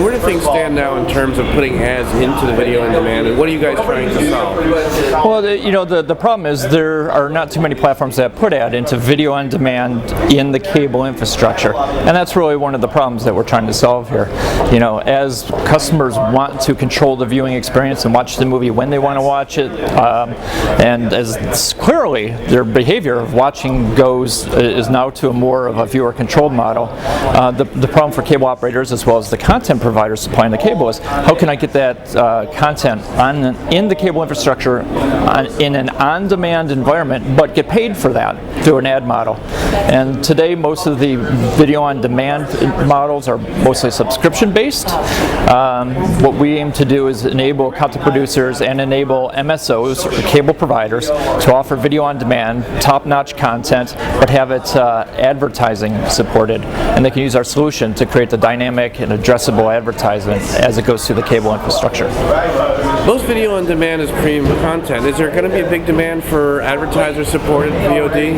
So where do things stand now in terms of putting ads into the video on demand, and what are you guys trying to solve? Well, the problem is there are not too many platforms that put ad into video on demand in the cable infrastructure, and that's really one of the problems that we're trying to solve here. As customers want to control the viewing experience and watch the movie when they want to watch it, and as clearly their behavior of watching is now to a more of a viewer-controlled model. The problem for cable operators as well as the content providers supplying the cable is how can I get that content in the cable infrastructure in an on-demand environment, but get paid for that through an ad model. And today most of the video on demand models are mostly subscription-based. What we aim to do is enable content producers and enable MSOs, or cable providers, to offer video on demand, top-notch content, but have it advertising supported. And they can use our solution to create the dynamic and addressable advertisement as it goes through the cable infrastructure. Most video on demand is premium content. Is there going to be a big demand for advertiser-supported VOD?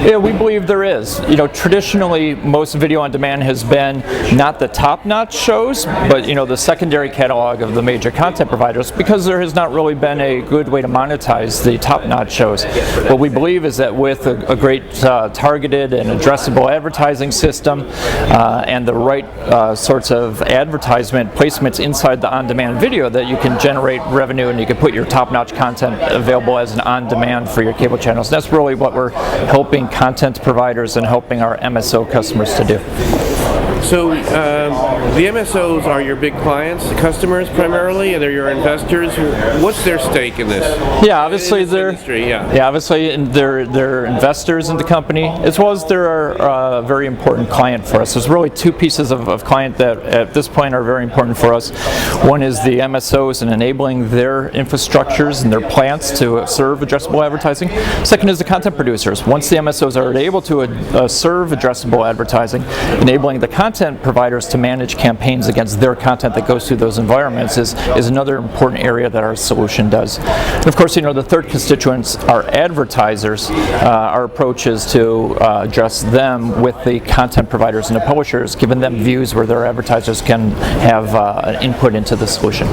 Yeah, we believe there is. Traditionally, most video on demand has been not the top-notch shows, but the secondary catalog of the major content providers, because there has not really been a good way to monetize the top-notch shows. What we believe is that with a great targeted and addressable advertising system and the right sorts of advertisement placements inside the on-demand video, that you can generate revenue and you can put your top-notch content available as an on-demand for your cable channels. That's really what we're helping content providers and helping our MSO customers to do. So the MSOs are your big clients, customers primarily, and they're your investors. What's their stake in this? Yeah, obviously they're obviously they're investors in the company, as well as they're a very important client for us. There's really two pieces of client that at this point are very important for us. One is the MSOs and enabling their infrastructures and their plants to serve addressable advertising. Second is the content producers. Once the MSOs are able to serve addressable advertising, enabling the content providers to manage campaigns against their content that goes through those environments is another important area that our solution does. And of course, the third constituents are advertisers. Our approach is to address them with the content providers and the publishers, giving them views where their advertisers can have an input into the solution.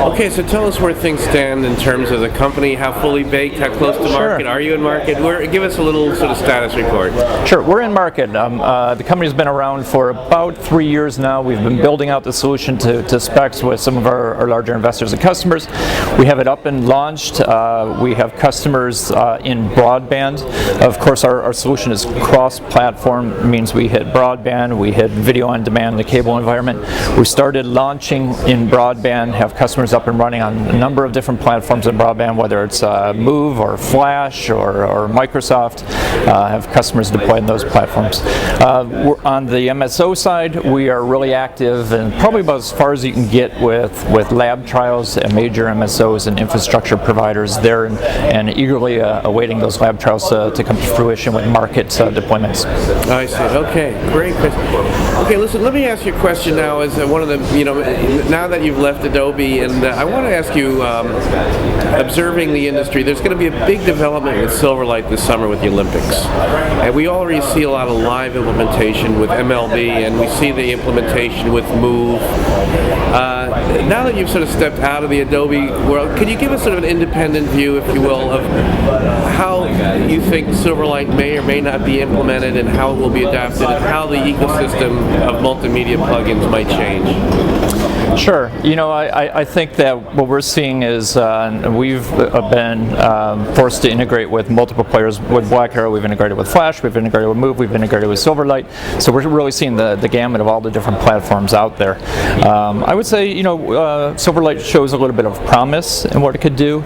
Okay, so tell us where things stand in terms of the company. How fully baked? How close to market? Sure. Are you in market? Give us a little sort of status report. Sure, we're in market. The company's been around for about 3 years now. We've been building out the solution to specs with some of our larger investors and customers. We have it up and launched. We have customers in broadband. Of course, our solution is cross-platform. It means we hit broadband, we hit video on demand in the cable environment. We started launching in broadband, have customers up and running on a number of different platforms in broadband, whether it's Move or Flash or Microsoft. Have customers deployed in those platforms. We're on the MSO side, we are really active and probably about as far as you can get with lab trials at major MSOs and infrastructure providers there, and eagerly awaiting those lab trials to come to fruition with market deployments. I see. Okay, great. Okay, listen, let me ask you a question now as one of the, now that you've left Adobe, and I want to ask you, observing the industry, there's going to be a big development with Silverlight this summer with the Olympics. And we already see a lot of live implementation with MLB, and we see the implementation with Move. Now that you've sort of stepped out of the Adobe world, could you give us sort of an independent view, if you will, of how you think Silverlight may or may not be implemented and how it will be adapted and how the ecosystem of multimedia plugins might change? Sure. I think that what we're seeing is we've been forced to integrate with multiple players. With BlackArrow, we've integrated with Flash, we've integrated with Move, we've integrated with Silverlight. So we're really seeing the gamut of all the different platforms out there. I would say, Silverlight shows a little bit of promise in what it could do,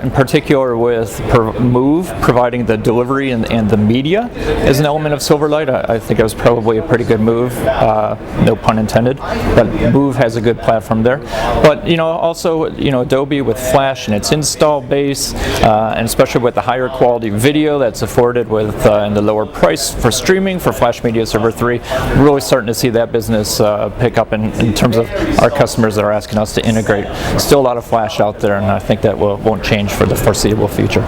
in particular with Move providing the delivery and the media as an element of Silverlight. I think it was probably a pretty good move, no pun intended, but Move has a good platform there. But also Adobe with Flash and its install base, and especially with the higher quality video that's afforded with and the lower price for streaming for Flash Media Server 3, we're really starting to see that business pick up in terms of our customers that are asking us to integrate. Still a lot of Flash out there, and I think that won't change for the foreseeable future.